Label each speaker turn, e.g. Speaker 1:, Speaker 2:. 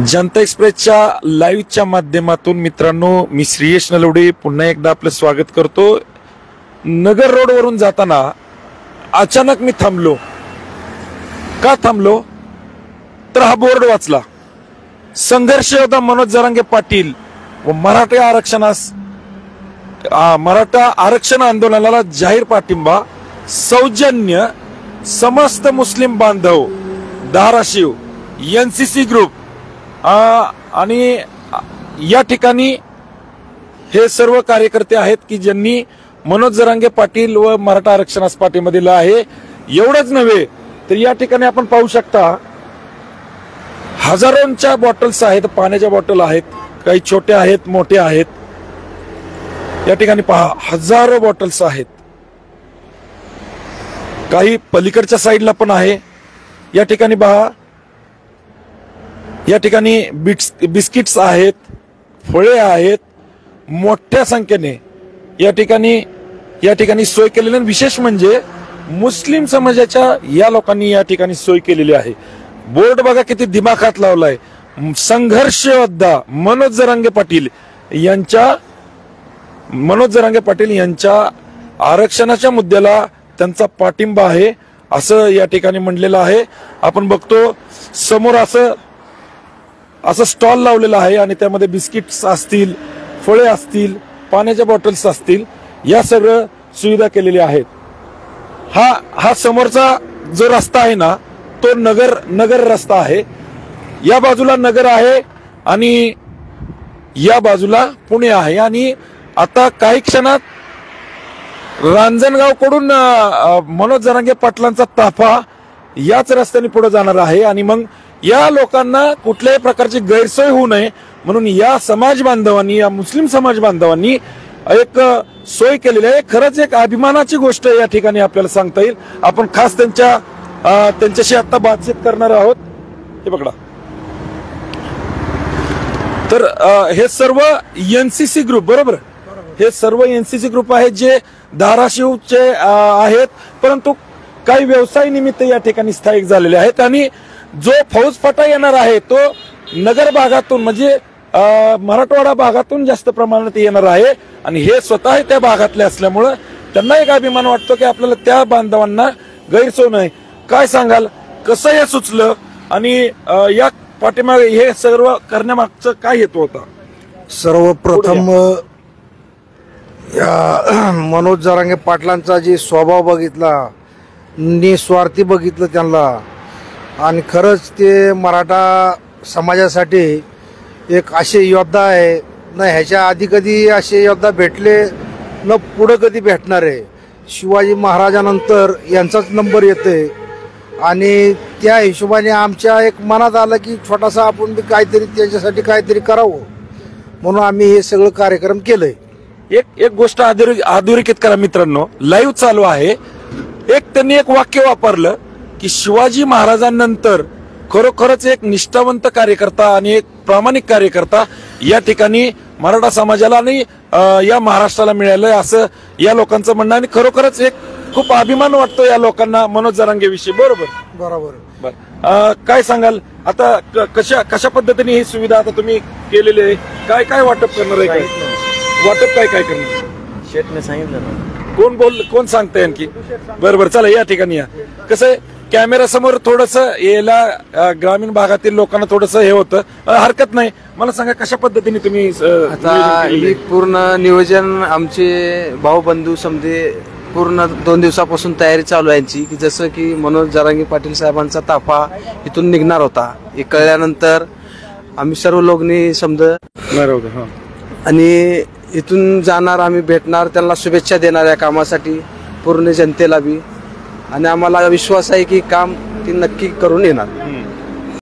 Speaker 1: जनता एक्सप्रेसच्या लाईव्हच्या माध्यमातून मित्रांनो, मी श्रीयश नलवडे पुन्हा एकदा आपलं स्वागत करतो। नगर रोड वरून जाताना अचानक मी थांबलो। का थांबलो तर हा बोर्ड वाचला, संघर्ष योद्धा मनोज जरांगे पाटील व मराठा आरक्षण आंदोलनाला जाहीर पाठिंबा, सौजन्य समस्त मुस्लिम बांधव, धाराशिव, एनसीसी ग्रुप आणि या ठिकाणी हे सर्व कार्यकर्ते आहेत की ज्यांनी मनोज जरांगे पाटील व मराठा आरक्षणास पाठिंबा दिला आहे। एवढंच नव्हे तर या ठिकाणी आपण पाहू शकता हजारोंच्या बॉटल्स आहेत, पाण्याच्या बॉटल आहेत, काही छोट्या आहेत, मोठ्या आहेत। या ठिकाणी पहा हजारो बॉटल्स आहेत, काही पलीकडच्या साईडला पण आहे। या ठिकाणी पहा, या ठिकाणी बिस्किट्स आहेत, फळे आहेत, मोठ्या संख्येने या ठिकाणी सोय केलेली। विशेष म्हणजे मुस्लिम समाजाच्या या लोकांनी या ठिकाणी सोय केलेली आहे। बोर्ड बघा किती दिमाखात लावलाय, संघर्ष योद्धा मनोज जरांगे पाटील यांच्या आरक्षणाच्या मुद्द्याला त्यांचा पाठिंबा आहे असं या ठिकाणी म्हणलेलं आहे। आपण बघतो समोर असं स्टॉल लावलेला आहे आणि त्यामध्ये बिस्किट्स असतील, फळे असतील, पाण्याच्या बॉटल्स असतील, या सर्व सुविधा केलेल्या आहेत। हा समोरचा जो रस्ता आहे ना तो नगर रस्ता आहे। या बाजूला नगर आहे आणि या बाजूला पुणे आहे आणि आता काही क्षणात रांजणगाव कडून मनोज जरांगे पाटलांचा ताफा याच रस्त्याने पुढे जाणार आहे आणि मग या लोकांना कुठल्याही प्रकारची गैरसोय होऊ नये म्हणून या समाज बांधवांनी, या मुस्लिम समाज बांधवांनी एक सोय केलेली आहे। खरंच एक अभिमानाची गोष्ट या ठिकाणी आपल्याला सांगता येईल। आपण खास त्यांच्याशी आता बातचीत करणार आहोत। हे बघा, तर हे सर्व एनसीसी ग्रुप, बरोबर, हे सर्व एनसीसी ग्रुप आहेत जे धाराशिवचे आहेत, परंतु काही व्यवसाय निमित्त या ठिकाणी स्थायिक झालेले आहेत आणि जो फौजफाटा येणार आहे तो नगर भागातून म्हणजे मराठवाडा भागातून जास्त प्रमाणात येणार आहे आणि हे स्वतः त्या भागातले असल्यामुळे त्यांना एक अभिमान वाटतो की आपल्याला त्या बांधवांना गैरसोय नाही। काय सांगाल, कसं हे सुचलं आणि या पाठीमागे हे सर्व करण्यामागचं काय हेतू होता?
Speaker 2: सर्वप्रथम या मनोज जरांगे पाटलांचा जे स्वभाव बघितला, निस्वार्थी बघितलं त्यांना आणि खरंच ते मराठा समाजासाठी एक असे योद्धा आहे ना, ह्याच्या आधी कधी असे योद्धा भेटले न पुढं कधी भेटणार आहे। शिवाजी महाराजानंतर यांचाच नंबर येते आणि त्या हिशोबाने आमच्या एक मनात आलं की छोटासा आपण काहीतरी त्याच्यासाठी काहीतरी करावं म्हणून आम्ही हे सगळं कार्यक्रम केलंय।
Speaker 1: एक गोष्ट अधोरेखित करा मित्रांनो, लाईव्ह चालू आहे। त्यांनी एक वाक्य वापरलं की शिवाजी महाराजांनंतर खरोखरच एक निष्ठावंत कार्यकर्ता आणि एक प्रामाणिक कार्यकर्ता या ठिकाणी मराठा समाजाला आणि या महाराष्ट्राला मिळालंय असं या लोकांचं म्हणणं आणि खरोखरच एक खूप अभिमान वाटतो या लोकांना मनोज जरांगे विषयी। बरोबर, काय सांगाल आता, कशा पद्धतीने ही सुविधा आता तुम्ही केलेली आहे? काय वाटप करणार आहे? वाटप काय करणार?
Speaker 3: शेटने सांगितलं ना।
Speaker 1: कोण सांगताय आणखी? बरोबर, चला या ठिकाणी या। कसं आहे, कॅमेरा समोर थोडस याला ग्रामीण भागातील लोकांना थोडस हे होतं, हरकत नाही। मला सांगा कशा पद्धतीने तुम्ही
Speaker 3: आता ही पूर्ण नियोजन आमचे भाऊबंधू समजे पूर्ण 2 दिवसापासून तयारी चालू आहे यांची की जसं की मनोज जरांगे पाटील साहेबांचा ताफा इथून निघणार होता, हे कळल्यानंतर आम्ही सर्व लोकांनी समजा आणि इथून जाणार, आम्ही भेटणार, त्यांना शुभेच्छा देणार या कामासाठी पूर्ण जनतेला बी, आणि आम्हाला विश्वास आहे की काम ती नक्की करून येणार।